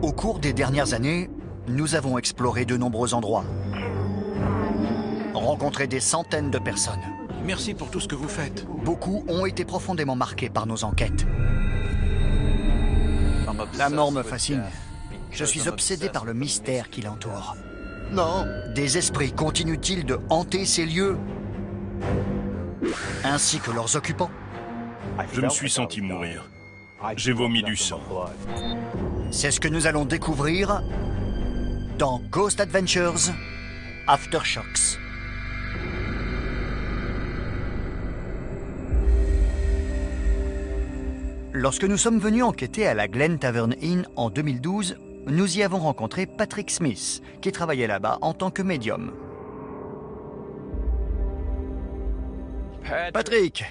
Au cours des dernières années, nous avons exploré de nombreux endroits, rencontré des centaines de personnes. Merci pour tout ce que vous faites. Beaucoup ont été profondément marqués par nos enquêtes. La mort me fascine. Je suis obsédé par le mystère qui l'entoure. Non. Des esprits continuent-ils de hanter ces lieux, ainsi que leurs occupants? Je me suis senti mourir. J'ai vomi du sang. C'est ce que nous allons découvrir dans Ghost Adventures Aftershocks. Lorsque nous sommes venus enquêter à la Glen Tavern Inn en 2012, nous y avons rencontré Patrick Smith, qui travaillait là-bas en tant que médium. Patrick,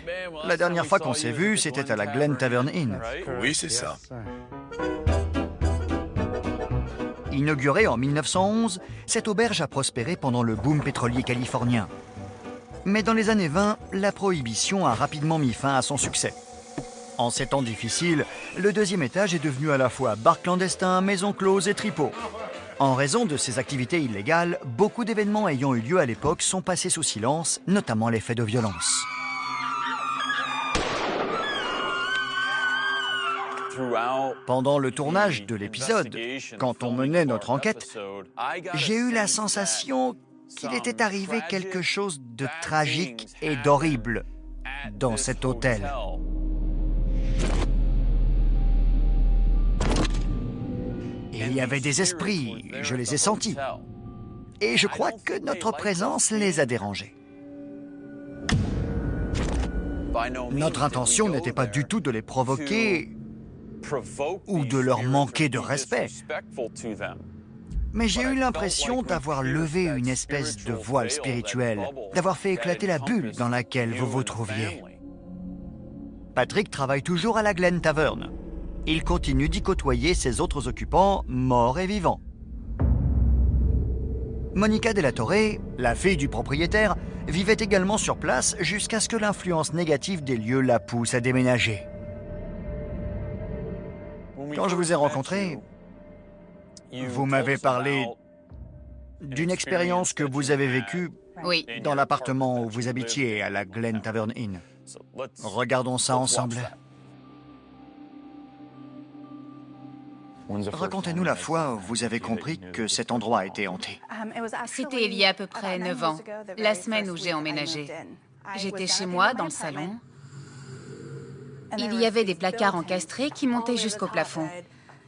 la dernière fois qu'on s'est vu, c'était à la Glen Tavern Inn. Oui, c'est ça. Inaugurée en 1911, cette auberge a prospéré pendant le boom pétrolier californien. Mais dans les années 20, la prohibition a rapidement mis fin à son succès. En ces temps difficiles, le deuxième étage est devenu à la fois bar clandestin, maison close et tripot. En raison de ces activités illégales, beaucoup d'événements ayant eu lieu à l'époque sont passés sous silence, notamment les faits de violence. Pendant le tournage de l'épisode, quand on menait notre enquête, j'ai eu la sensation qu'il était arrivé quelque chose de tragique et d'horrible dans cet hôtel. Il y avait des esprits, je les ai sentis. Et je crois que notre présence les a dérangés. Notre intention n'était pas du tout de les provoquer ou de leur manquer de respect. Mais j'ai eu l'impression d'avoir levé une espèce de voile spirituel, d'avoir fait éclater la bulle dans laquelle vous vous trouviez. Patrick travaille toujours à la Glen Tavern. Il continue d'y côtoyer ses autres occupants, morts et vivants. Monica De La Torre, la fille du propriétaire, vivait également sur place jusqu'à ce que l'influence négative des lieux la pousse à déménager. Quand je vous ai rencontré, vous m'avez parlé d'une expérience que vous avez vécue dans l'appartement où vous habitiez à la Glen Tavern Inn. Regardons ça ensemble. Racontez-nous la fois où vous avez compris que cet endroit était hanté. C'était il y a à peu près 9 ans, la semaine où j'ai emménagé. J'étais chez moi, dans le salon. Il y avait des placards encastrés qui montaient jusqu'au plafond.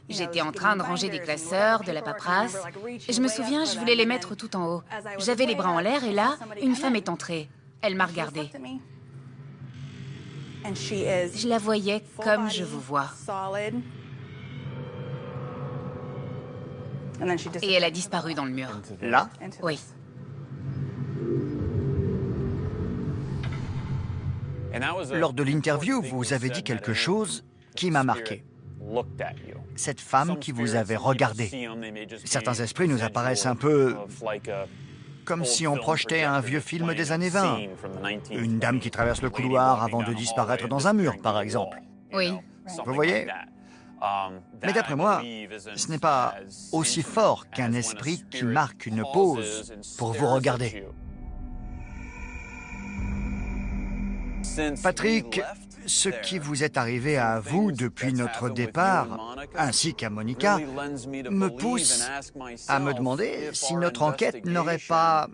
J'étais en train de ranger des classeurs, de la paperasse. Je me souviens, je voulais les mettre tout en haut. J'avais les bras en l'air et là, une femme est entrée. Elle m'a regardée. Je la voyais comme je vous vois. Et elle a disparu dans le mur. Là? Oui. Lors de l'interview, vous avez dit quelque chose qui m'a marqué. Cette femme qui vous avait regardé. Certains esprits nous apparaissent un peu comme si on projetait un vieux film des années 20. Une dame qui traverse le couloir avant de disparaître dans un mur, par exemple. Oui. Vous voyez? Mais d'après moi, ce n'est pas aussi fort qu'un esprit qui marque une pause pour vous regarder. Patrick, ce qui vous est arrivé à vous depuis notre départ, ainsi qu'à Monica, me pousse à me demander si notre enquête n'aurait pas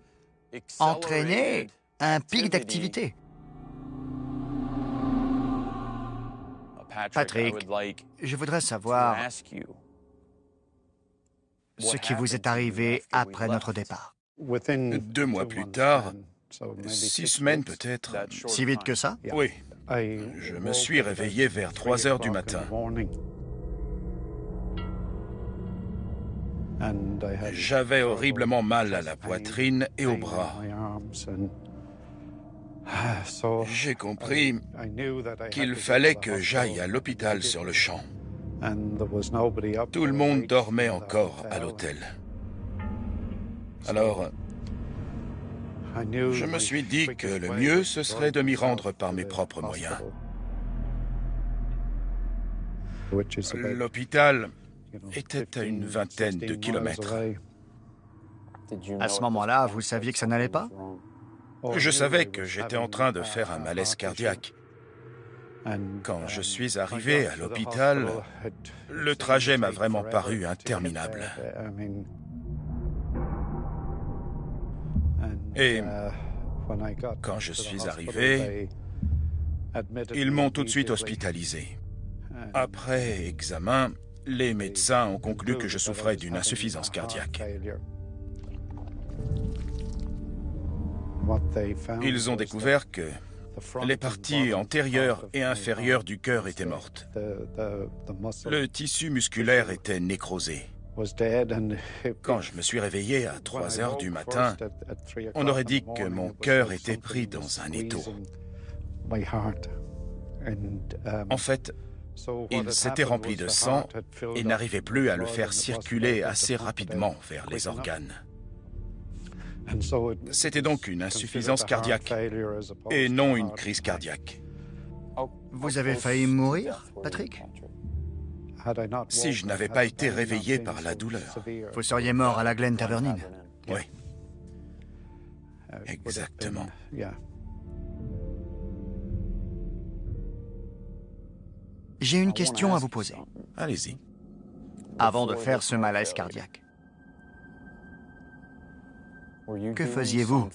entraîné un pic d'activité. Patrick, je voudrais savoir ce qui vous est arrivé après notre départ. 2 mois plus tard, 6 semaines peut-être. Si vite que ça? Oui. Je me suis réveillé vers 3 heures du matin. J'avais horriblement mal à la poitrine et aux bras. J'ai compris qu'il fallait que j'aille à l'hôpital sur le champ. Tout le monde dormait encore à l'hôtel. Alors, je me suis dit que le mieux, ce serait de m'y rendre par mes propres moyens. L'hôpital était à une vingtaine de kilomètres. À ce moment-là, vous saviez que ça n'allait pas? Je savais que j'étais en train de faire un malaise cardiaque. Quand je suis arrivé à l'hôpital, le trajet m'a vraiment paru interminable. Et quand je suis arrivé, ils m'ont tout de suite hospitalisé. Après examen, les médecins ont conclu que je souffrais d'une insuffisance cardiaque. Ils ont découvert que les parties antérieures et inférieures du cœur étaient mortes. Le tissu musculaire était nécrosé. Quand je me suis réveillé à 3 heures du matin, on aurait dit que mon cœur était pris dans un étau. En fait, il s'était rempli de sang et n'arrivait plus à le faire circuler assez rapidement vers les organes. C'était donc une insuffisance cardiaque et non une crise cardiaque. Vous avez failli mourir, Patrick? Si je n'avais pas été réveillé par la douleur. Vous seriez mort à la Glen Tavernine. Oui. Exactement. J'ai une question à vous poser. Allez-y. Avant de faire ce malaise cardiaque, que faisiez-vous?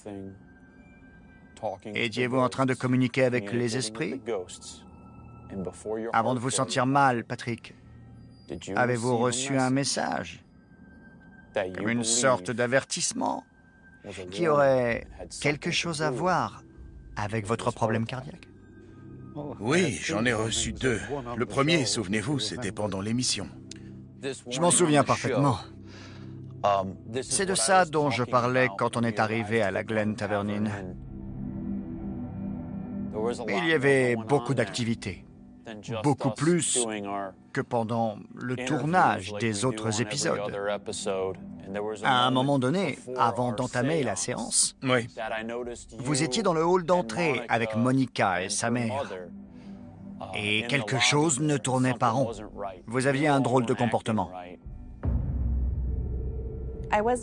Étiez-vous en train de communiquer avec les esprits? Avant de vous sentir mal, Patrick, avez-vous reçu un message, comme une sorte d'avertissement, qui aurait quelque chose à voir avec votre problème cardiaque? Oui, j'en ai reçu 2. Le premier, souvenez-vous, c'était pendant l'émission. Je m'en souviens parfaitement. C'est de ça dont je parlais quand on est arrivé à la Glen Tavernine. Il y avait beaucoup d'activités, beaucoup plus que pendant le tournage des autres épisodes. À un moment donné, avant d'entamer la séance, Oui. vous étiez dans le hall d'entrée avec Monica et sa mère. Et quelque chose ne tournait pas rond. Vous aviez un drôle de comportement.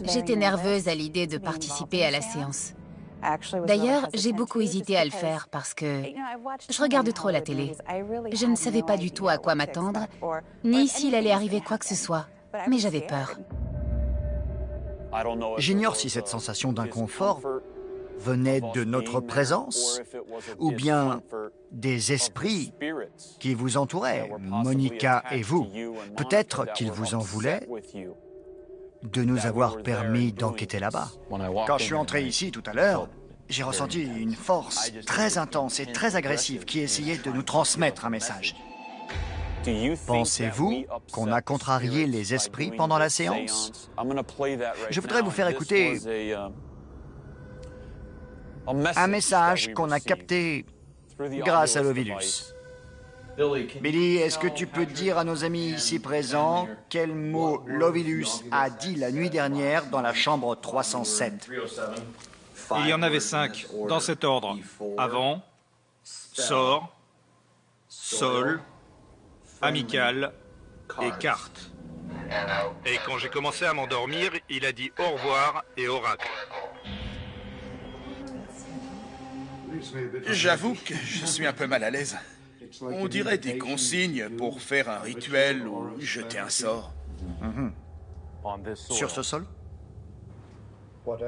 J'étais nerveuse à l'idée de participer à la séance. D'ailleurs, j'ai beaucoup hésité à le faire parce que je regarde trop la télé. Je ne savais pas du tout à quoi m'attendre, ni s'il allait arriver quoi que ce soit, mais j'avais peur. J'ignore si cette sensation d'inconfort venait de notre présence ou bien des esprits qui vous entouraient, Monica et vous. Peut-être qu'ils vous en voulaient de nous avoir permis d'enquêter là-bas. Quand je suis entré ici tout à l'heure, j'ai ressenti une force très intense et très agressive qui essayait de nous transmettre un message. Pensez-vous qu'on a contrarié les esprits pendant la séance? Je voudrais vous faire écouter un message qu'on a capté grâce à l'Ovilus. Billy, est-ce que tu peux dire à nos amis ici présents quel mot l'Ovilus a dit la nuit dernière dans la chambre 307? Il y en avait 5, dans cet ordre. Avant, sort, sol, amical et carte. Et quand j'ai commencé à m'endormir, il a dit au revoir et oracle. J'avoue que je suis un peu mal à l'aise. On dirait des consignes pour faire un rituel ou jeter un sort. Sur ce sol?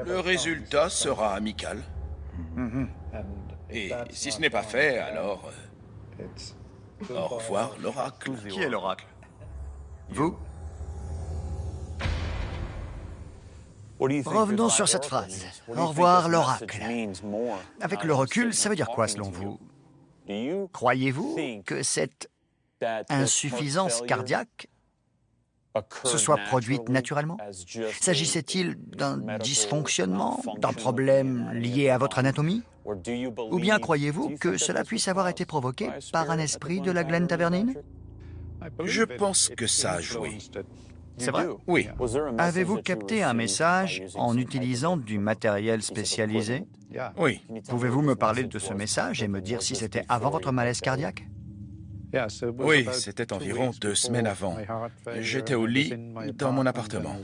Le résultat sera amical. Et si ce n'est pas fait, alors... au revoir, l'oracle. Qui est l'oracle? Vous? Revenons sur cette phrase. Au revoir, l'oracle. Avec le recul, ça veut dire quoi selon vous? Croyez-vous que cette insuffisance cardiaque se soit produite naturellement? S'agissait-il d'un dysfonctionnement, d'un problème lié à votre anatomie? Ou bien croyez-vous que cela puisse avoir été provoqué par un esprit de la Glen Tavernine? Je pense que ça a joué. C'est vrai? Oui. Avez-vous capté un message en utilisant du matériel spécialisé? Oui. Pouvez-vous me parler de ce message et me dire si c'était avant votre malaise cardiaque? Oui, c'était environ 2 semaines avant. J'étais au lit dans mon appartement.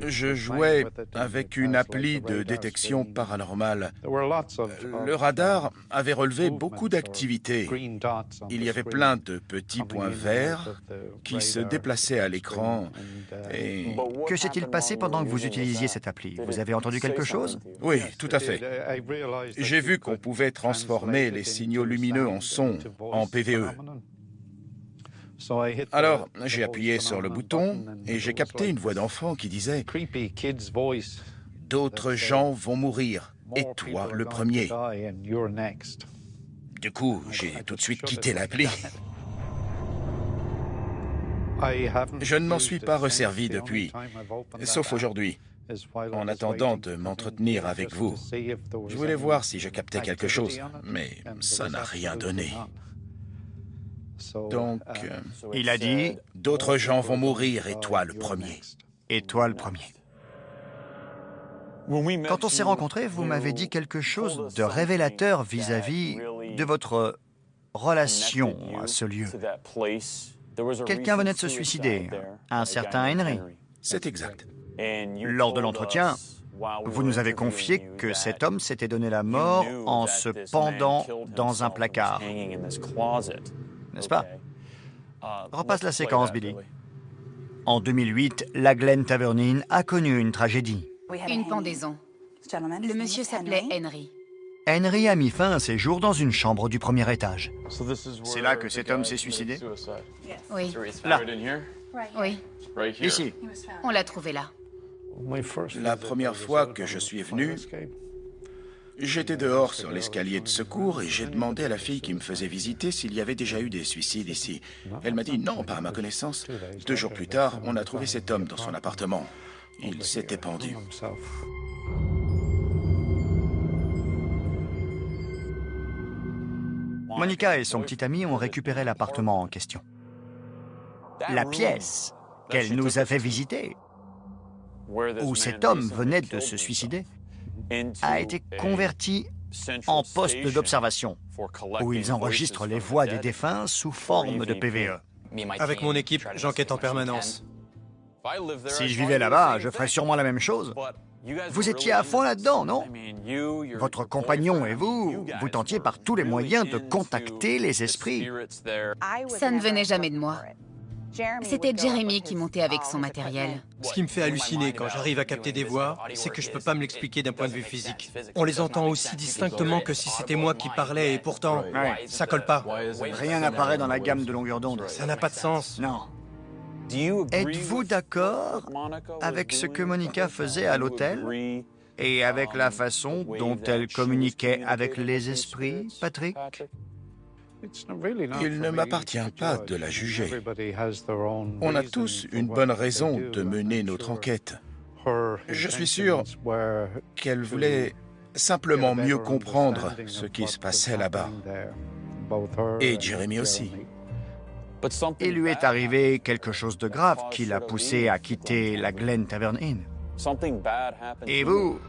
Je jouais avec une appli de détection paranormale. Le radar avait relevé beaucoup d'activités. Il y avait plein de petits points verts qui se déplaçaient à l'écran. Et... Que s'est-il passé pendant que vous utilisiez cette appli? Vous avez entendu quelque chose? Oui, tout à fait. J'ai vu qu'on pouvait transformer les signaux lumineux en son, en PVE. Alors, j'ai appuyé sur le bouton et j'ai capté une voix d'enfant qui disait « D'autres gens vont mourir, et toi le premier. » Du coup, j'ai tout de suite quitté l'appli. Je ne m'en suis pas resservi depuis, sauf aujourd'hui, en attendant de m'entretenir avec vous. Je voulais voir si je captais quelque chose, mais ça n'a rien donné. Donc, il a dit « D'autres gens vont mourir, et toi le premier. » Et toi le premier. Quand on s'est rencontrés, vous m'avez dit quelque chose de révélateur vis-à-vis de votre relation à ce lieu. Quelqu'un venait de se suicider, un certain Henry. C'est exact. Lors de l'entretien, vous nous avez confié que cet homme s'était donné la mort en se pendant dans un placard. N'est-ce pas? Repasse la séquence, Billy. En 2008, la Glen Tavern Inn a connu une tragédie. Une pendaison. Le monsieur s'appelait Henry. Henry a mis fin à ses jours dans une chambre du premier étage. C'est là que cet homme s'est suicidé? Oui. Là. Oui. Ici. On l'a trouvé là. La première fois que je suis venu, j'étais dehors sur l'escalier de secours et j'ai demandé à la fille qui me faisait visiter s'il y avait déjà eu des suicides ici. Elle m'a dit non, pas à ma connaissance. 2 jours plus tard, on a trouvé cet homme dans son appartement. Il s'était pendu. Monica et son petit ami ont récupéré l'appartement en question. La pièce qu'elle nous a fait visiter, où cet homme venait de se suicider, a été convertie en poste d'observation, où ils enregistrent les voix des défunts sous forme de PVE. Avec mon équipe, j'enquête en permanence. Si je vivais là-bas, je ferais sûrement la même chose. Vous étiez à fond là-dedans, non? Votre compagnon et vous, vous tentiez par tous les moyens de contacter les esprits. Ça ne venait jamais de moi. C'était Jeremy qui montait avec son matériel. Ce qui me fait halluciner quand j'arrive à capter des voix, c'est que je peux pas me l'expliquer d'un point de vue physique. On les entend aussi distinctement que si c'était moi qui parlais et pourtant, ça colle pas. Rien n'apparaît dans la gamme de longueur d'onde. Ça n'a pas de sens. Non. Êtes-vous d'accord avec ce que Monica faisait à l'hôtel et avec la façon dont elle communiquait avec les esprits, Patrick? Il ne m'appartient pas de la juger. On a tous une bonne raison de mener notre enquête. Je suis sûr qu'elle voulait simplement mieux comprendre ce qui se passait là-bas. Et Jeremy aussi. Il lui est arrivé quelque chose de grave qui l'a poussé à quitter la Glen Tavern Inn. Et vous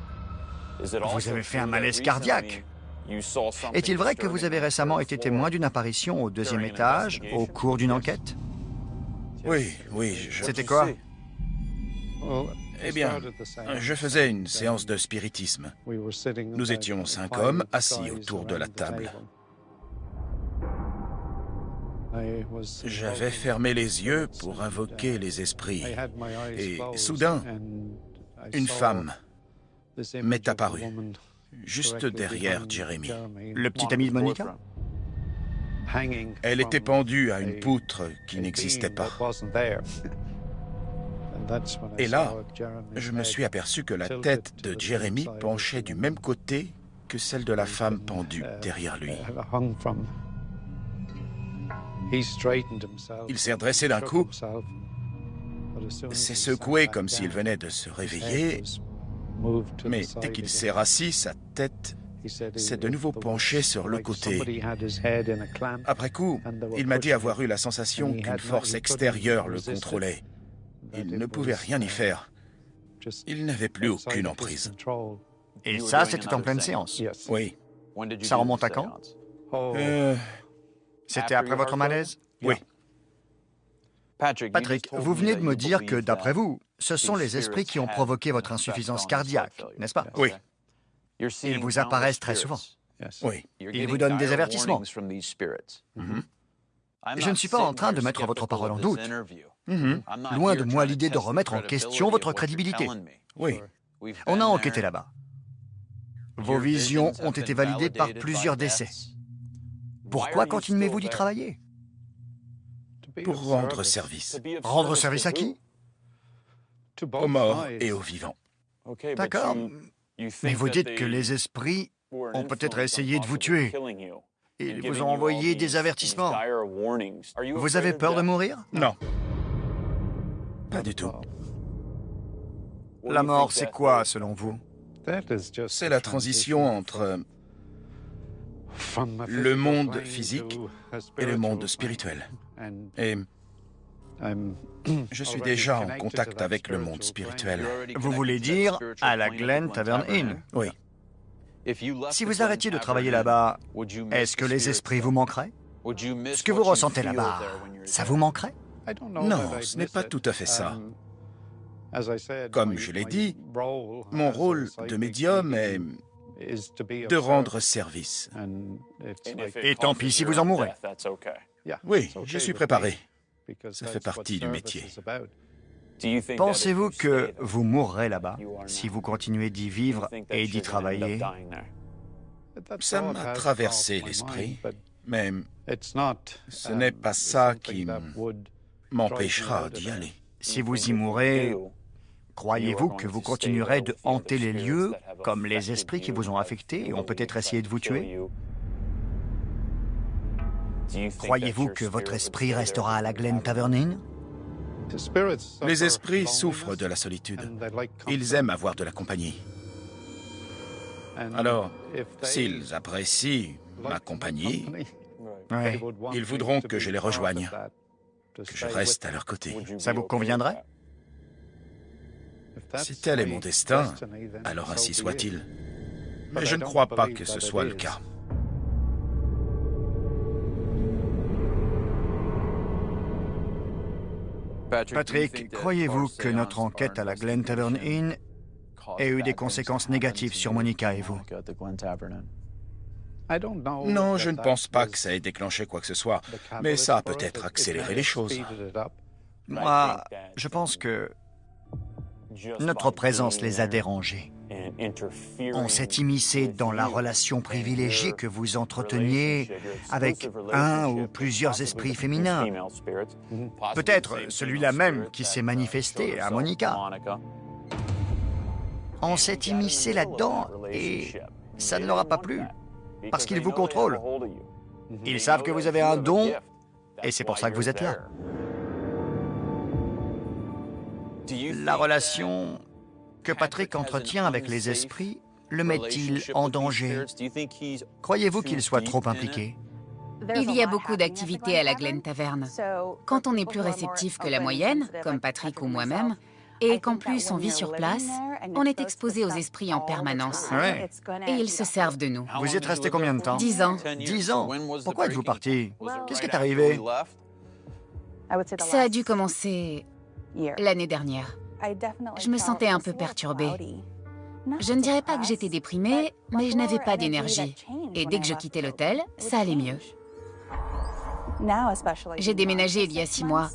avez fait un malaise cardiaque. Est-il vrai que vous avez récemment été témoin d'une apparition au 2e étage au cours d'une enquête? Oui. C'était quoi? Eh bien, je faisais une séance de spiritisme. Nous étions 5 hommes assis autour de la table. J'avais fermé les yeux pour invoquer les esprits. Et soudain, une femme m'est apparue, juste derrière Jeremy. Le petit ami de Monica? Elle était pendue à une poutre qui n'existait pas. Et là, je me suis aperçu que la tête de Jeremy penchait du même côté que celle de la femme pendue derrière lui. Il s'est redressé d'un coup, s'est secoué comme s'il venait de se réveiller, mais dès qu'il s'est rassis, sa tête s'est de nouveau penchée sur le côté. Après coup, il m'a dit avoir eu la sensation qu'une force extérieure le contrôlait. Il ne pouvait rien y faire. Il n'avait plus aucune emprise. Et ça, c'était en pleine séance? Oui. Ça remonte à quand? C'était après votre malaise? Oui. Patrick, vous venez de me dire que, d'après vous, ce sont les esprits qui ont provoqué votre insuffisance cardiaque, n'est-ce pas? Oui. Ils vous apparaissent très souvent. Oui. Ils vous donnent des avertissements. Je ne suis pas en train de mettre votre parole en doute. Loin de moi l'idée de remettre en question votre crédibilité. Oui. On a enquêté là-bas. Vos visions ont été validées par plusieurs décès. Pourquoi continuez-vous d'y travailler? Pour rendre service. Rendre service à qui? Aux morts et aux vivants. D'accord. Mais vous dites que les esprits ont peut-être essayé de vous tuer. Ils vous ont envoyé des avertissements. Vous avez peur de mourir? Non. Pas du tout. La mort, c'est quoi, selon vous? C'est la transition entre le monde physique et le monde spirituel. Et je suis déjà en contact avec le monde spirituel. Vous voulez dire à la Glen Tavern Inn? Oui. Si vous arrêtiez de travailler là-bas, est-ce que les esprits vous manqueraient? Ce que vous ressentez là-bas, ça vous manquerait? Non, ce n'est pas tout à fait ça. Comme je l'ai dit, mon rôle de médium est de rendre service. Et tant pis si vous en mourrez. Oui, je suis préparé. Ça fait partie du métier. Pensez-vous que vous mourrez là-bas si vous continuez d'y vivre et d'y travailler? Ça m'a traversé l'esprit, mais ce n'est pas ça qui m'empêchera d'y aller. Si vous y mourrez, croyez-vous que vous continuerez de hanter les lieux comme les esprits qui vous ont affecté et ont peut-être essayé de vous tuer? Croyez-vous que votre esprit restera à la Glen Tavern Inn? Les esprits souffrent de la solitude. Ils aiment avoir de la compagnie. Alors, s'ils apprécient ma compagnie, Oui. ils voudront que je les rejoigne, que je reste à leur côté. Ça vous conviendrait? Si tel est mon destin, alors ainsi soit-il. Mais je ne crois pas que ce soit le cas. Patrick, croyez-vous que notre enquête à la Glen Tavern Inn ait eu des conséquences négatives sur Monica et vous? Non, je ne pense pas que ça ait déclenché quoi que ce soit, mais ça a peut-être accéléré les choses. Moi, je pense que notre présence les a dérangés. On s'est immiscé dans la relation privilégiée que vous entreteniez avec un ou plusieurs esprits féminins. Peut-être celui-là même qui s'est manifesté à Monica. On s'est immiscé là-dedans et ça ne leur a pas plu, parce qu'ils vous contrôlent. Ils savent que vous avez un don et c'est pour ça que vous êtes là. La relation que Patrick entretient avec les esprits le met-il en danger? Croyez-vous qu'il soit trop impliqué? Il y a beaucoup d'activités à la Glen Tavern. Quand on est plus réceptif que la moyenne, comme Patrick ou moi-même, et qu'en plus on vit sur place, on est exposé aux esprits en permanence. Ouais. Et ils se servent de nous. Vous y êtes resté combien de temps? 10 ans. 10 ans? Pourquoi êtes-vous parti? Qu'est-ce qui est arrivé? Ça a dû commencer l'année dernière. Je me sentais un peu perturbée. Je ne dirais pas que j'étais déprimée, mais je n'avais pas d'énergie. Et dès que je quittais l'hôtel, ça allait mieux. J'ai déménagé il y a 6 mois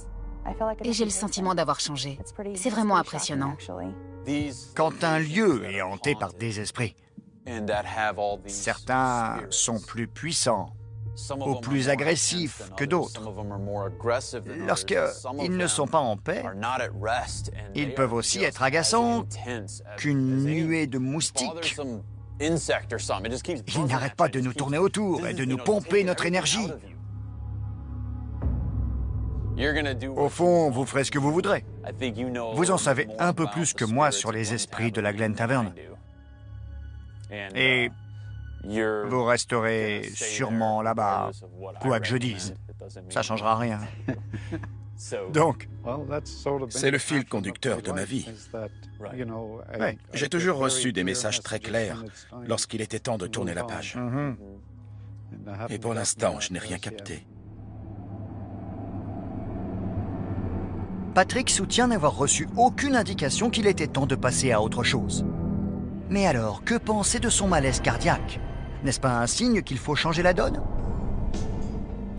et j'ai le sentiment d'avoir changé. C'est vraiment impressionnant. Quand un lieu est hanté par des esprits, certains sont plus puissants ou plus agressifs que d'autres. Lorsqu'ils ne sont pas en paix, ils peuvent aussi être agaçants qu'une nuée de moustiques. Ils n'arrêtent pas de nous tourner autour et de nous pomper notre énergie. Au fond, vous ferez ce que vous voudrez. Vous en savez un peu plus que moi sur les esprits de la Glen Tavern. Et vous resterez sûrement là-bas, quoi que je dise. Ça changera rien. Donc, c'est le fil conducteur de ma vie. ouais. J'ai toujours reçu des messages très clairs lorsqu'il était temps de tourner la page. Et pour l'instant, je n'ai rien capté. Patrick soutient n'avoir reçu aucune indication qu'il était temps de passer à autre chose. Mais alors, que penser de son malaise cardiaque? N'est-ce pas un signe qu'il faut changer la donne?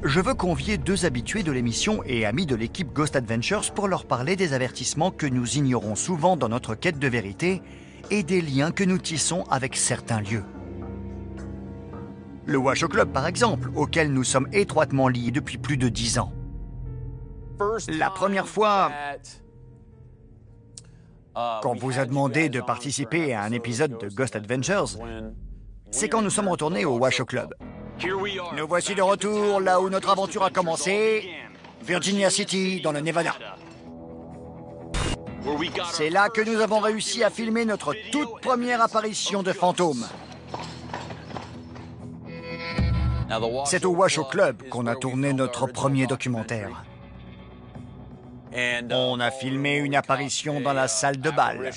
Je veux convier deux habitués de l'émission et amis de l'équipe Ghost Adventures pour leur parler des avertissements que nous ignorons souvent dans notre quête de vérité et des liens que nous tissons avec certains lieux. Le Washoe Club, par exemple, auquel nous sommes étroitement liés depuis plus de 10 ans. La première fois qu'on vous a demandé de participer à un épisode de Ghost Adventures, c'est quand nous sommes retournés au Washoe Club. Nous voici de retour là où notre aventure a commencé, Virginia City, dans le Nevada. C'est là que nous avons réussi à filmer notre toute première apparition de fantôme. C'est au Washoe Club qu'on a tourné notre premier documentaire. On a filmé une apparition dans la salle de bal.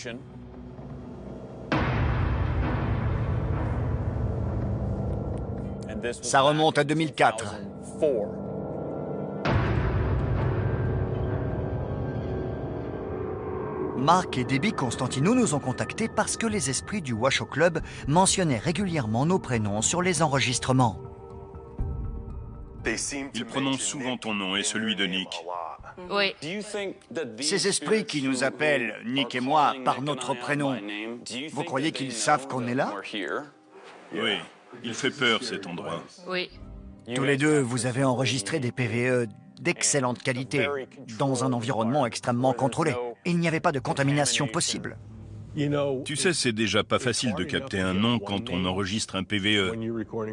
Ça remonte à 2004. Mark et Debbie Constantino nous ont contactés parce que les esprits du Washoe Club mentionnaient régulièrement nos prénoms sur les enregistrements. Ils prononcent souvent ton nom et celui de Nick. Oui. Ces esprits qui nous appellent, Nick et moi, par notre prénom, vous croyez qu'ils savent qu'on est là? Oui, il fait peur cet endroit. Oui. Tous les deux, vous avez enregistré des PVE d'excellente qualité, dans un environnement extrêmement contrôlé. Il n'y avait pas de contamination possible. Tu sais, c'est déjà pas facile de capter un nom quand on enregistre un PVE.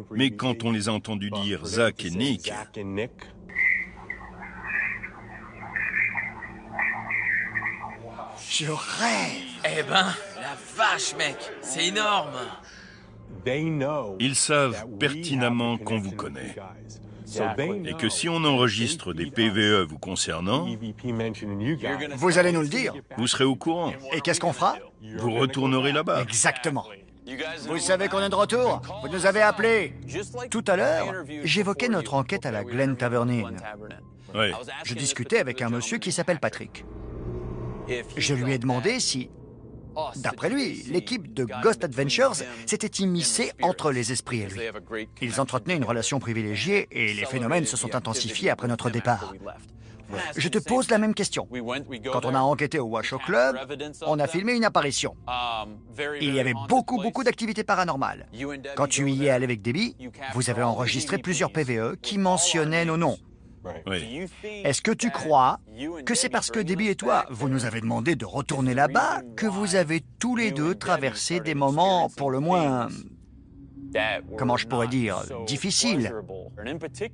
Mais quand on les a entendus dire Zach et Nick... Je rêve! Eh ben, la vache, mec, c'est énorme. Ils savent pertinemment qu'on vous connaît. Et que si on enregistre des PVE vous concernant, Vous allez nous le dire. vous serez au courant. Et qu'est-ce qu'on fera? Vous retournerez là-bas. Exactement. Vous savez qu'on est de retour? Vous nous avez appelés. Tout à l'heure, j'évoquais notre enquête à la Glen Tavern Inn. Oui. Je discutais avec un monsieur qui s'appelle Patrick. Je lui ai demandé si, d'après lui, l'équipe de Ghost Adventures s'était immiscée entre les esprits et lui. Ils entretenaient une relation privilégiée et les phénomènes se sont intensifiés après notre départ. Je te pose la même question. Quand on a enquêté au Washoe Club, on a filmé une apparition. Il y avait beaucoup d'activités paranormales. Quand tu y es allé avec Debbie, vous avez enregistré plusieurs PVE qui mentionnaient nos noms. Oui. Est-ce que tu crois que c'est parce que Debbie et toi, vous nous avez demandé de retourner là-bas, que vous avez tous les deux traversé des moments, pour le moins, comment je pourrais dire, difficiles?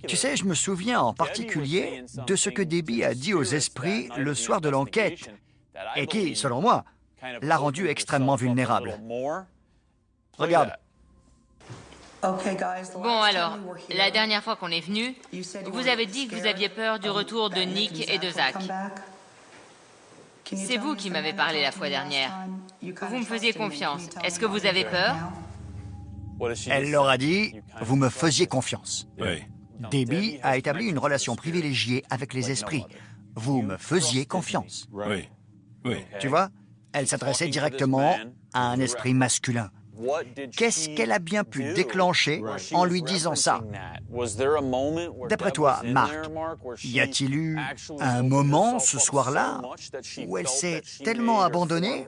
Tu sais, je me souviens en particulier de ce que Debbie a dit aux esprits le soir de l'enquête, et qui, selon moi, l'a rendu extrêmement vulnérable. Regarde. Bon alors, la dernière fois qu'on est venu, vous avez dit que vous aviez peur du retour de Nick et de Zach. C'est vous qui m'avez parlé la fois dernière. Vous me faisiez confiance. Est-ce que vous avez peur? Elle leur a dit, vous me faisiez confiance. Oui. Debbie a établi une relation privilégiée avec les esprits. Vous me faisiez confiance. Oui. Oui. Tu vois, elle s'adressait directement à un esprit masculin. Qu'est-ce qu'elle a bien pu déclencher en lui disant ça? D'après toi, Mark, y a-t-il eu un moment ce soir-là où elle s'est tellement abandonnée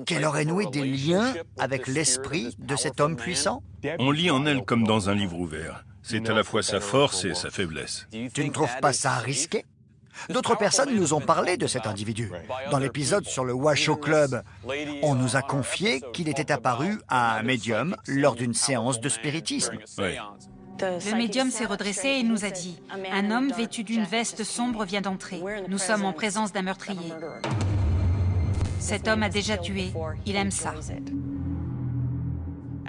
qu'elle aurait noué des liens avec l'esprit de cet homme puissant? On lit en elle comme dans un livre ouvert. C'est à la fois sa force et sa faiblesse. Tu ne trouves pas ça risqué? D'autres personnes nous ont parlé de cet individu. Dans l'épisode sur le Washoe Club, on nous a confié qu'il était apparu à un médium lors d'une séance de spiritisme. Oui. Le médium s'est redressé et nous a dit « Un homme vêtu d'une veste sombre vient d'entrer. Nous sommes en présence d'un meurtrier. Cet homme a déjà tué. Il aime ça. »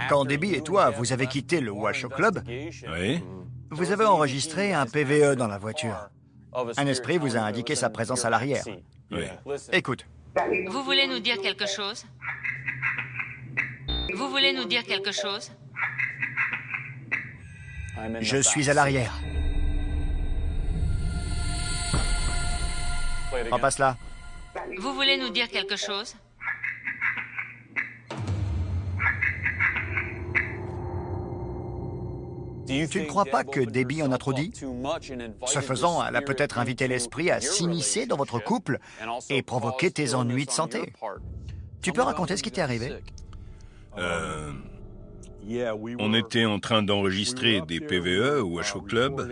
Quand Debbie et toi, vous avez quitté le Washoe Club, Oui. vous avez enregistré un PVE dans la voiture. Un esprit vous a indiqué sa présence à l'arrière. Oui. Écoute. Vous voulez nous dire quelque chose? Vous voulez nous dire quelque chose? Je suis à l'arrière. Repasse là. Vous voulez nous dire quelque chose? Tu ne crois pas que Debbie en a trop dit? Ce faisant, elle a peut-être invité l'esprit à s'immiscer dans votre couple et provoquer tes ennuis de santé. Tu peux raconter ce qui t'est arrivé? On était en train d'enregistrer des PVE au Washoe Club.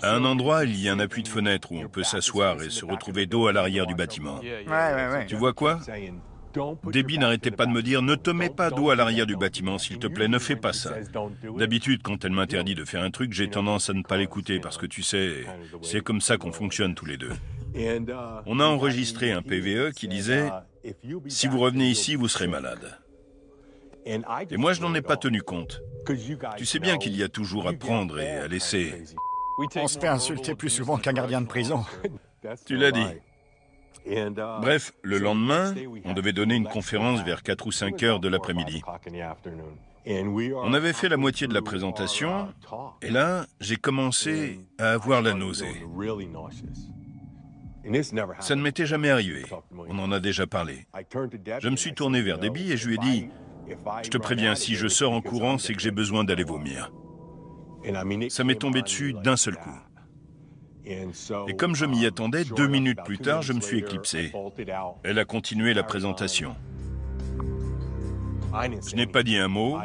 À un endroit, il y a un appui de fenêtre où on peut s'asseoir et se retrouver dos à l'arrière du bâtiment. Ouais. Tu vois quoi? Debbie n'arrêtait pas de me dire « Ne te mets pas dos à l'arrière du bâtiment, s'il te plaît, ne fais pas ça. » D'habitude, quand elle m'interdit de faire un truc, j'ai tendance à ne pas l'écouter parce que tu sais, c'est comme ça qu'on fonctionne tous les deux. On a enregistré un PVE qui disait « Si vous revenez ici, vous serez malade. » Et moi, je n'en ai pas tenu compte. Tu sais bien qu'il y a toujours à prendre et à laisser. On se fait insulter plus souvent qu'un gardien de prison. Tu l'as dit. Bref, le lendemain, on devait donner une conférence vers 4 ou 5 heures de l'après-midi. On avait fait la moitié de la présentation, et là, j'ai commencé à avoir la nausée. Ça ne m'était jamais arrivé. On en a déjà parlé. Je me suis tourné vers Debbie et je lui ai dit « Je te préviens, si je sors en courant, c'est que j'ai besoin d'aller vomir. » Ça m'est tombé dessus d'un seul coup. Et comme je m'y attendais, 2 minutes plus tard, je me suis éclipsé. Elle a continué la présentation. Je n'ai pas dit un mot,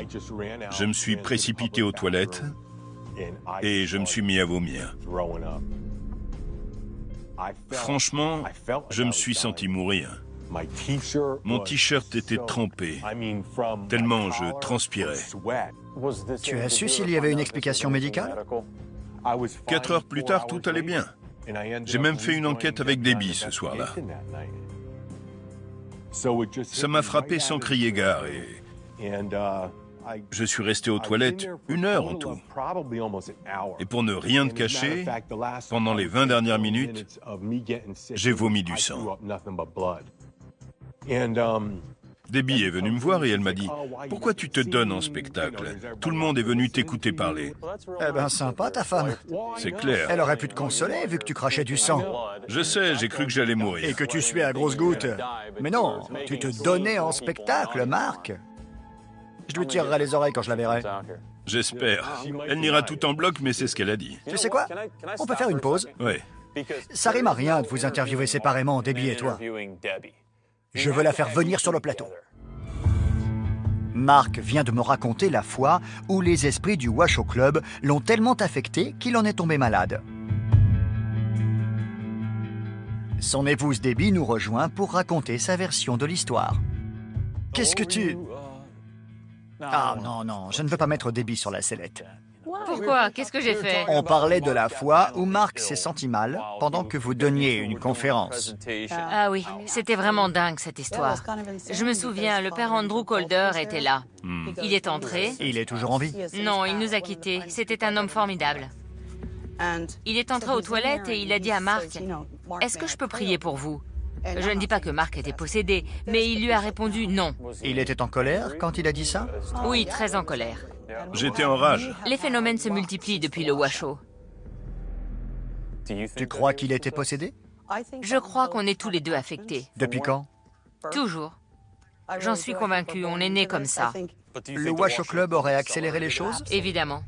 je me suis précipité aux toilettes et je me suis mis à vomir. Franchement, je me suis senti mourir. Mon t-shirt était trempé, tellement je transpirais. Tu as su s'il y avait une explication médicale? 4 heures plus tard, tout allait bien. J'ai même fait une enquête avec Debbie ce soir-là. Ça m'a frappé sans crier gare et je suis resté aux toilettes 1 heure en tout. Et pour ne rien te cacher, pendant les 20 dernières minutes, j'ai vomi du sang. Debbie est venue me voir et elle m'a dit « Pourquoi tu te donnes en spectacle? Tout le monde est venu t'écouter parler. » Eh ben sympa ta femme. C'est clair. Elle aurait pu te consoler vu que tu crachais du sang. Je sais, j'ai cru que j'allais Et mourir. que tu suais à grosses gouttes. Mais non, tu te donnais en spectacle, Marc. Je lui tirerai les oreilles quand je la verrai. J'espère. Elle n'ira tout en bloc, mais c'est ce qu'elle a dit. Tu sais quoi? On peut faire une pause. Ouais. Ça rime à rien de vous interviewer séparément, Debbie et toi. Je veux la faire venir sur le plateau. Marc vient de me raconter la fois où les esprits du Washoe Club l'ont tellement affecté qu'il en est tombé malade. Son épouse Debbie nous rejoint pour raconter sa version de l'histoire. Qu'est-ce que tu... Ah non, je ne veux pas mettre Debbie sur la sellette. Pourquoi? Qu'est-ce que j'ai fait? On parlait de la fois où Marc s'est senti mal pendant que vous donniez une conférence. Ah oui, c'était vraiment dingue cette histoire. Je me souviens, le père Andrew Calder était là. Il est entré. Il est toujours en vie. Non, il nous a quittés. C'était un homme formidable. Il est entré aux toilettes et il a dit à Marc, « Est-ce que je peux prier pour vous ?» Je ne dis pas que Marc était possédé, mais il lui a répondu non. Il était en colère quand il a dit ça? Oui, très en colère. J'étais en rage. Les phénomènes se multiplient depuis le Washoe. Tu crois qu'il était possédé? Je crois qu'on est tous les deux affectés. Depuis quand? Toujours. J'en suis convaincue, on est né comme ça. Le Washoe Club aurait accéléré les choses? Évidemment.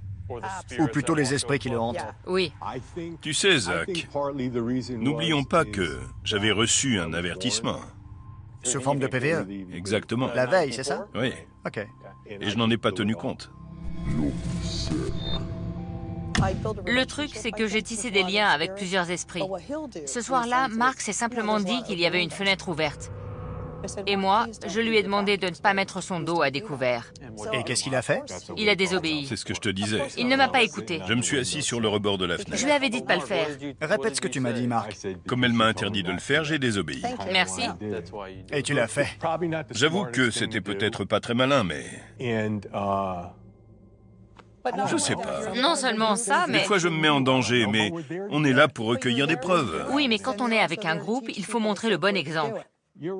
Ou plutôt les esprits qui le hantent? Oui. Tu sais, Zach, n'oublions pas que j'avais reçu un avertissement. Sous forme de PVE? Exactement. La veille, c'est ça? Oui. Ok. Et je n'en ai pas tenu compte. Le truc, c'est que j'ai tissé des liens avec plusieurs esprits. Ce soir-là, Marc s'est simplement dit qu'il y avait une fenêtre ouverte. Et moi, je lui ai demandé de ne pas mettre son dos à découvert. Et qu'est-ce qu'il a fait? Il a désobéi. C'est ce que je te disais. Il ne m'a pas écouté. Je me suis assis sur le rebord de la fenêtre. Je lui avais dit de pas le faire. Répète ce que tu m'as dit, Marc. Comme elle m'a interdit de le faire, j'ai désobéi. Merci. Et tu l'as fait. J'avoue que c'était peut-être pas très malin, mais... Je sais pas. Non seulement ça, Des mais... fois, je me mets en danger, mais on est là pour recueillir des preuves. Oui, mais quand on est avec un groupe, il faut montrer le bon exemple.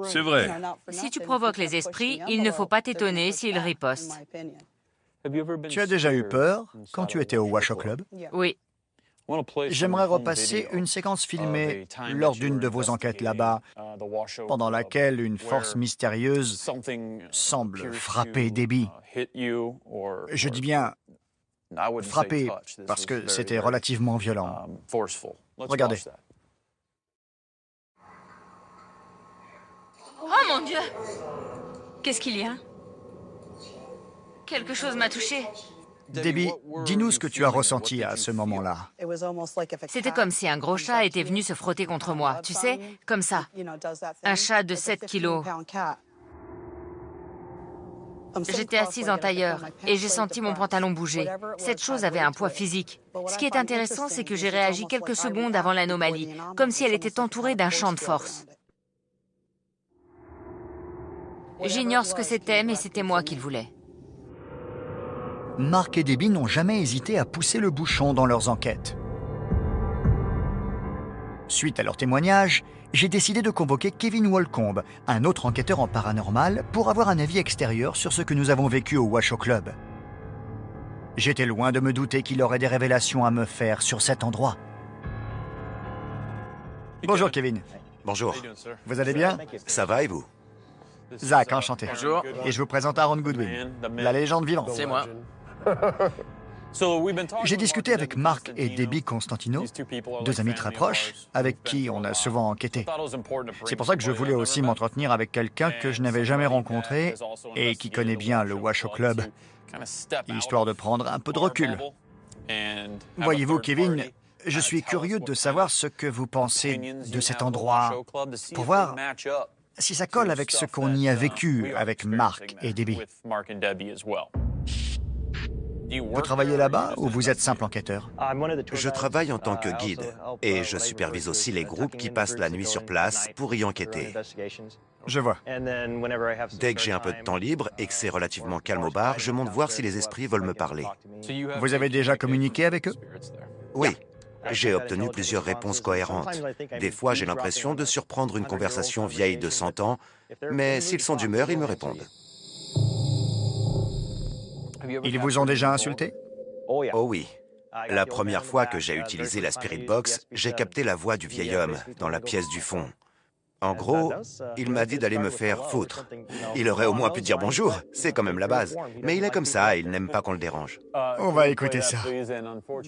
C'est vrai. Si tu provoques les esprits, il ne faut pas t'étonner s'ils ripostent. Tu as déjà eu peur quand tu étais au Washoe Club? Oui. J'aimerais repasser une séquence filmée lors d'une de vos enquêtes là-bas, pendant laquelle une force mystérieuse semble frapper Debbie. Je dis bien frapper parce que c'était relativement violent. Regardez. Oh mon Dieu! Qu'est-ce qu'il y a? Quelque chose m'a touchée. Debbie, dis-nous ce que tu as ressenti à ce moment-là. C'était comme si un gros chat était venu se frotter contre moi, tu sais, comme ça. Un chat de 7 kilos. J'étais assise en tailleur et j'ai senti mon pantalon bouger. Cette chose avait un poids physique. Ce qui est intéressant, c'est que j'ai réagi quelques secondes avant l'anomalie, comme si elle était entourée d'un champ de force. J'ignore ce que c'était, mais c'était moi qu'il voulait. Mark et Debbie n'ont jamais hésité à pousser le bouchon dans leurs enquêtes. Suite à leur témoignage, j'ai décidé de convoquer Kevin Wolcombe, un autre enquêteur en paranormal, pour avoir un avis extérieur sur ce que nous avons vécu au Washoe Club. J'étais loin de me douter qu'il aurait des révélations à me faire sur cet endroit. Bonjour Kevin. Bonjour. Vous allez bien? Ça va et vous? Zach, enchanté. Bonjour. Et je vous présente Aaron Goodwin, la légende vivante. C'est moi. J'ai discuté avec Mark et Debbie Constantino, deux amis très proches, avec qui on a souvent enquêté. C'est pour ça que je voulais aussi m'entretenir avec quelqu'un que je n'avais jamais rencontré et qui connaît bien le Washoe Club, histoire de prendre un peu de recul. Voyez-vous, Kevin, je suis curieux de savoir ce que vous pensez de cet endroit, pour voir si ça colle avec ce qu'on y a vécu avec Mark et Debbie. Vous travaillez là-bas ou vous êtes simple enquêteur? Je travaille en tant que guide et je supervise aussi les groupes qui passent la nuit sur place pour y enquêter. Je vois. Dès que j'ai un peu de temps libre et que c'est relativement calme au bar, je monte voir si les esprits veulent me parler. Vous avez déjà communiqué avec eux? Oui, j'ai obtenu plusieurs réponses cohérentes. Des fois, j'ai l'impression de surprendre une conversation vieille de 100 ans, mais s'ils sont d'humeur, ils me répondent. Ils vous ont déjà insulté? Oh oui. La première fois que j'ai utilisé la Spirit Box, j'ai capté la voix du vieil homme dans la pièce du fond. En gros, il m'a dit d'aller me faire foutre. Il aurait au moins pu dire bonjour, c'est quand même la base. Mais il est comme ça, il n'aime pas qu'on le dérange. On va écouter ça.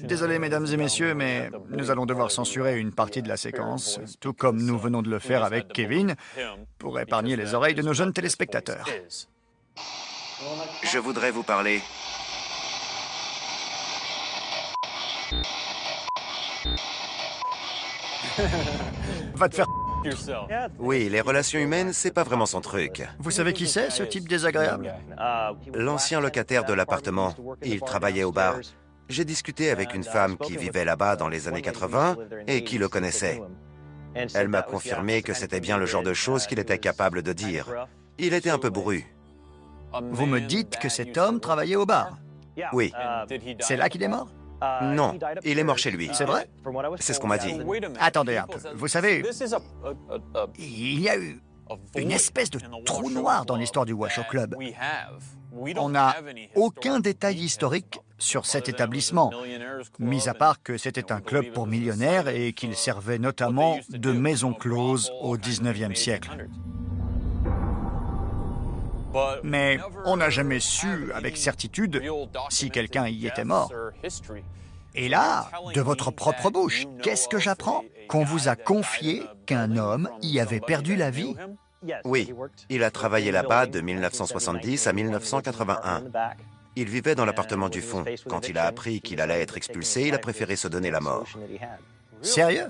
Désolé, mesdames et messieurs, mais nous allons devoir censurer une partie de la séquence, tout comme nous venons de le faire avec Kevin, pour épargner les oreilles de nos jeunes téléspectateurs. Je voudrais vous parler. Va te faire... Oui, les relations humaines, c'est pas vraiment son truc. Vous savez qui c'est, ce type désagréable? L'ancien locataire de l'appartement, il travaillait au bar. J'ai discuté avec une femme qui vivait là-bas dans les années 80 et qui le connaissait. Elle m'a confirmé que c'était bien le genre de choses qu'il était capable de dire. Il était un peu bourru. Vous me dites que cet homme travaillait au bar? Oui. C'est là qu'il est mort? Non, il est mort chez lui. C'est vrai? C'est ce qu'on m'a dit. Attendez un peu. Vous savez, il y a eu une espèce de trou noir dans l'histoire du Washoe Club. On n'a aucun détail historique sur cet établissement, mis à part que c'était un club pour millionnaires et qu'il servait notamment de maison close au 19e siècle. Mais on n'a jamais su avec certitude si quelqu'un y était mort. Et là, de votre propre bouche, qu'est-ce que j'apprends? Qu'on vous a confié qu'un homme y avait perdu la vie? Oui, il a travaillé là-bas de 1970 à 1981. Il vivait dans l'appartement du fond. Quand il a appris qu'il allait être expulsé, il a préféré se donner la mort. Sérieux?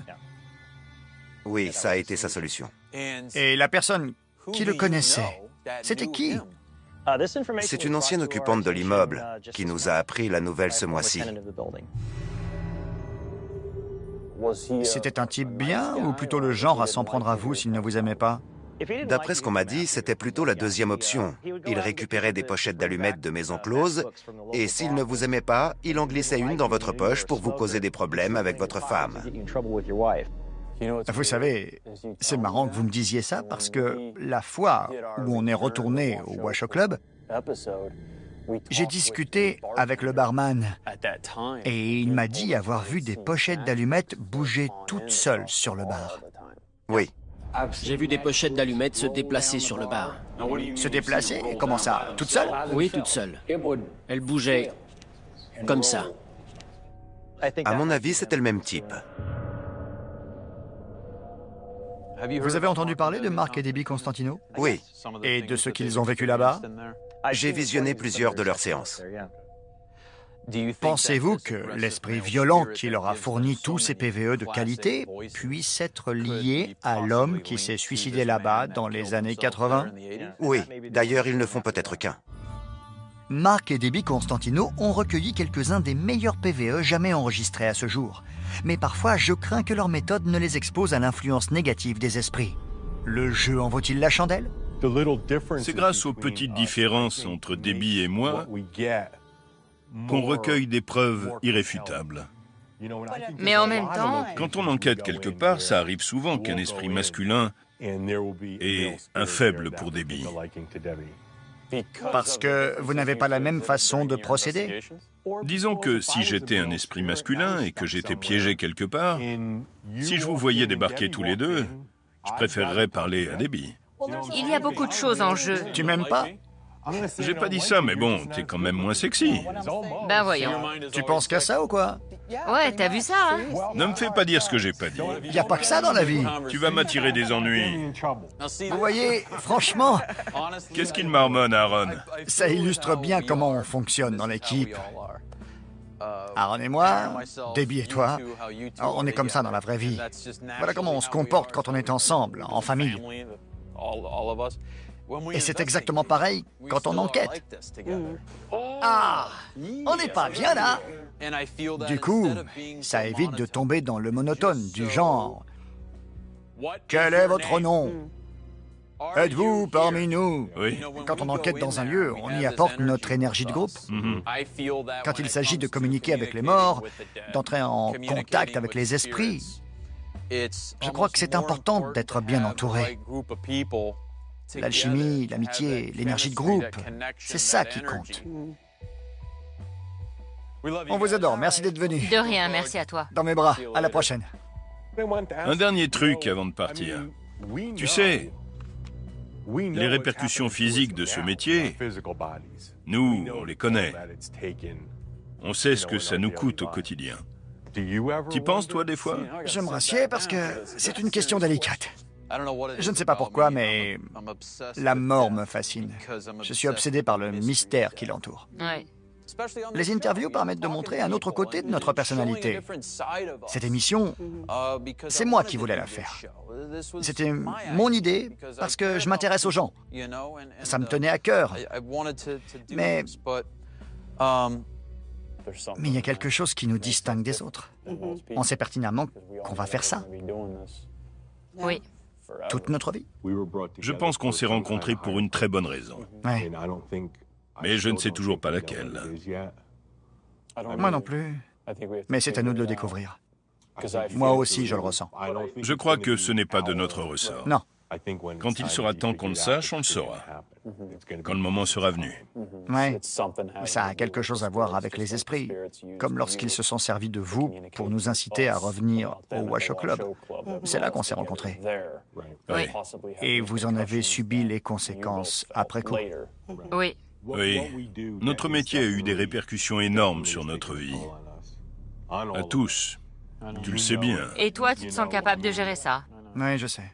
Oui, ça a été sa solution. Et la personne qui le connaissait, c'était qui? C'est une ancienne occupante de l'immeuble qui nous a appris la nouvelle ce mois-ci. C'était un type bien ou plutôt le genre à s'en prendre à vous s'il ne vous aimait pas? D'après ce qu'on m'a dit, c'était plutôt la deuxième option. Il récupérait des pochettes d'allumettes de maison close et s'il ne vous aimait pas, il en glissait une dans votre poche pour vous causer des problèmes avec votre femme. Vous savez, c'est marrant que vous me disiez ça parce que la fois où on est retourné au Washoe Club, J'ai discuté avec le barman et il m'a dit avoir vu des pochettes d'allumettes bouger toutes seules sur le bar. Oui. J'ai vu des pochettes d'allumettes se déplacer sur le bar. Se déplacer? Comment ça? Toutes seules? Oui, toutes seules. Elles bougeaient comme ça. À mon avis, c'était le même type. Vous avez entendu parler de Mark et Debbie Constantino? Oui. Et de ce qu'ils ont vécu là-bas? J'ai visionné plusieurs de leurs séances. Pensez-vous que l'esprit violent qui leur a fourni tous ces PVE de qualité puisse être lié à l'homme qui s'est suicidé là-bas dans les années 80? Oui. D'ailleurs, ils ne font peut-être qu'un. Mark et Debbie Constantino ont recueilli quelques-uns des meilleurs PVE jamais enregistrés à ce jour. Mais parfois, je crains que leur méthode ne les expose à l'influence négative des esprits. Le jeu en vaut-il la chandelle? C'est grâce aux petites différences entre Debbie et moi qu'on recueille des preuves irréfutables. Mais en même temps... Quand on enquête quelque part, ça arrive souvent qu'un esprit masculin ait un faible pour Debbie. Parce que vous n'avez pas la même façon de procéder? Disons que si j'étais un esprit masculin et que j'étais piégé quelque part, si je vous voyais débarquer tous les deux, je préférerais parler à Debbie. Il y a beaucoup de choses en jeu. Tu m'aimes pas? J'ai pas dit ça, mais bon, t'es quand même moins sexy. Ben voyons. Tu penses qu'à ça ou quoi? Ouais, t'as vu ça, hein? Ne me fais pas dire ce que j'ai pas dit. Y a pas que ça dans la vie. Tu vas m'attirer des ennuis. Vous voyez, franchement, Qu'est-ce qu'il marmonne, Aaron? ça illustre bien comment on fonctionne dans l'équipe. Aaron et moi, Debbie et toi, on est comme ça dans la vraie vie. Voilà comment on se comporte quand on est ensemble, en famille. Et c'est exactement pareil quand on enquête. Ah, on n'est pas bien là. Du coup, ça évite de tomber dans le monotone du genre « Quel est votre nom? Êtes-vous parmi nous ?» Oui. Quand on enquête dans un lieu, on y apporte notre énergie de groupe. Quand il s'agit de communiquer avec les morts, d'entrer en contact avec les esprits, je crois que c'est important d'être bien entouré. L'alchimie, l'amitié, l'énergie de groupe, c'est ça qui compte. On vous adore, merci d'être venu. De rien, merci à toi. Dans mes bras, à la prochaine. Un dernier truc avant de partir. Tu sais, les répercussions physiques de ce métier, nous, on les connaît. On sait ce que ça nous coûte au quotidien. T'y penses, toi, des fois? Je me rassieds parce que c'est une question délicate. Je ne sais pas pourquoi, mais la mort me fascine. Je suis obsédé par le mystère qui l'entoure. Ouais. Les interviews permettent de montrer un autre côté de notre personnalité. Cette émission, c'est moi qui voulais la faire. C'était mon idée parce que je m'intéresse aux gens. Ça me tenait à cœur. Mais il y a quelque chose qui nous distingue des autres. On sait pertinemment qu'on va faire ça. Oui. Toute notre vie. Je pense qu'on s'est rencontrés pour une très bonne raison. Ouais. Mais je ne sais toujours pas laquelle. Moi non plus. Mais c'est à nous de le découvrir. Moi aussi, je le ressens. Je crois que ce n'est pas de notre ressort. Non. Quand il sera temps qu'on le sache, on le saura. Quand le moment sera venu. Ouais. Ça a quelque chose à voir avec les esprits, comme lorsqu'ils se sont servis de vous pour nous inciter à revenir au Washoe Club. C'est là qu'on s'est rencontrés. Oui. Et vous en avez subi les conséquences après coup. Oui. Oui. Notre métier a eu des répercussions énormes sur notre vie. À tous. Tu le sais bien. Et toi, tu te sens capable de gérer ça? Oui, je sais.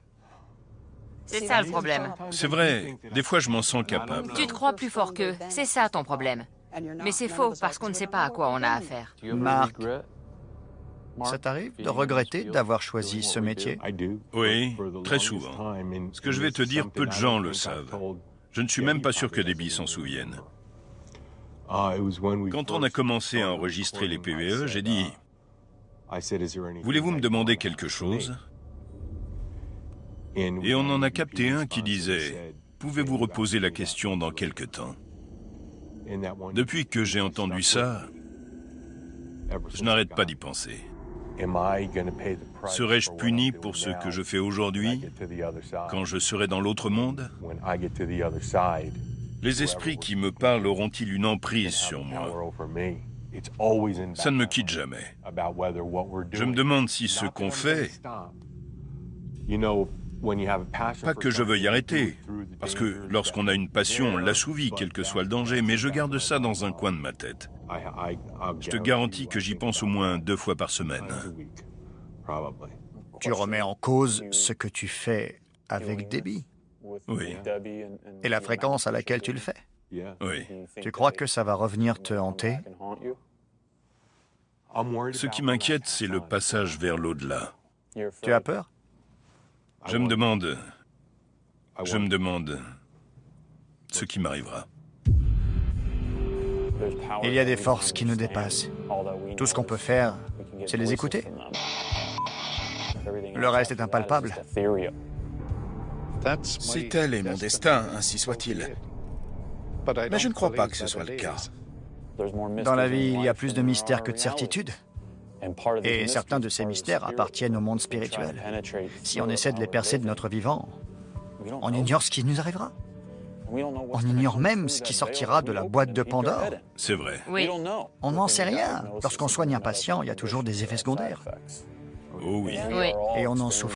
C'est ça le problème. C'est vrai, des fois je m'en sens capable. Tu te crois plus fort qu'eux, c'est ça ton problème. Mais c'est faux, parce qu'on ne sait pas à quoi on a affaire. Marc, ça t'arrive de regretter d'avoir choisi ce métier? Oui, très souvent. Ce que je vais te dire, peu de gens le savent. Je ne suis même pas sûr que Debbie s'en souvienne. Quand on a commencé à enregistrer les PVE, j'ai dit « Voulez-vous me demander quelque chose ?» Et on en a capté un qui disait « Pouvez-vous reposer la question dans quelque temps ?» Depuis que j'ai entendu ça, je n'arrête pas d'y penser. Serais-je puni pour ce que je fais aujourd'hui quand je serai dans l'autre monde? Les esprits qui me parlent auront-ils une emprise sur moi? Ça ne me quitte jamais. Je me demande si ce qu'on fait... Pas que je veuille arrêter, parce que lorsqu'on a une passion, on l'assouvit, quel que soit le danger, mais je garde ça dans un coin de ma tête. Je te garantis que j'y pense au moins 2 fois par semaine. Tu remets en cause ce que tu fais avec Debbie. Oui. Et la fréquence à laquelle tu le fais. Oui. Tu crois que ça va revenir te hanter? Ce qui m'inquiète, c'est le passage vers l'au-delà. Tu as peur? Je me demande ce qui m'arrivera. Il y a des forces qui nous dépassent. Tout ce qu'on peut faire, c'est les écouter. Le reste est impalpable. Si tel est mon destin, ainsi soit-il. Mais je ne crois pas que ce soit le cas. Dans la vie, il y a plus de mystères que de certitudes. Et certains de ces mystères appartiennent au monde spirituel. Si on essaie de les percer de notre vivant, on ignore ce qui nous arrivera. On ignore même ce qui sortira de la boîte de Pandore. C'est vrai. Oui. On n'en sait rien. Lorsqu'on soigne un patient, il y a toujours des effets secondaires. Oh oui. Oui. Et on en souffre.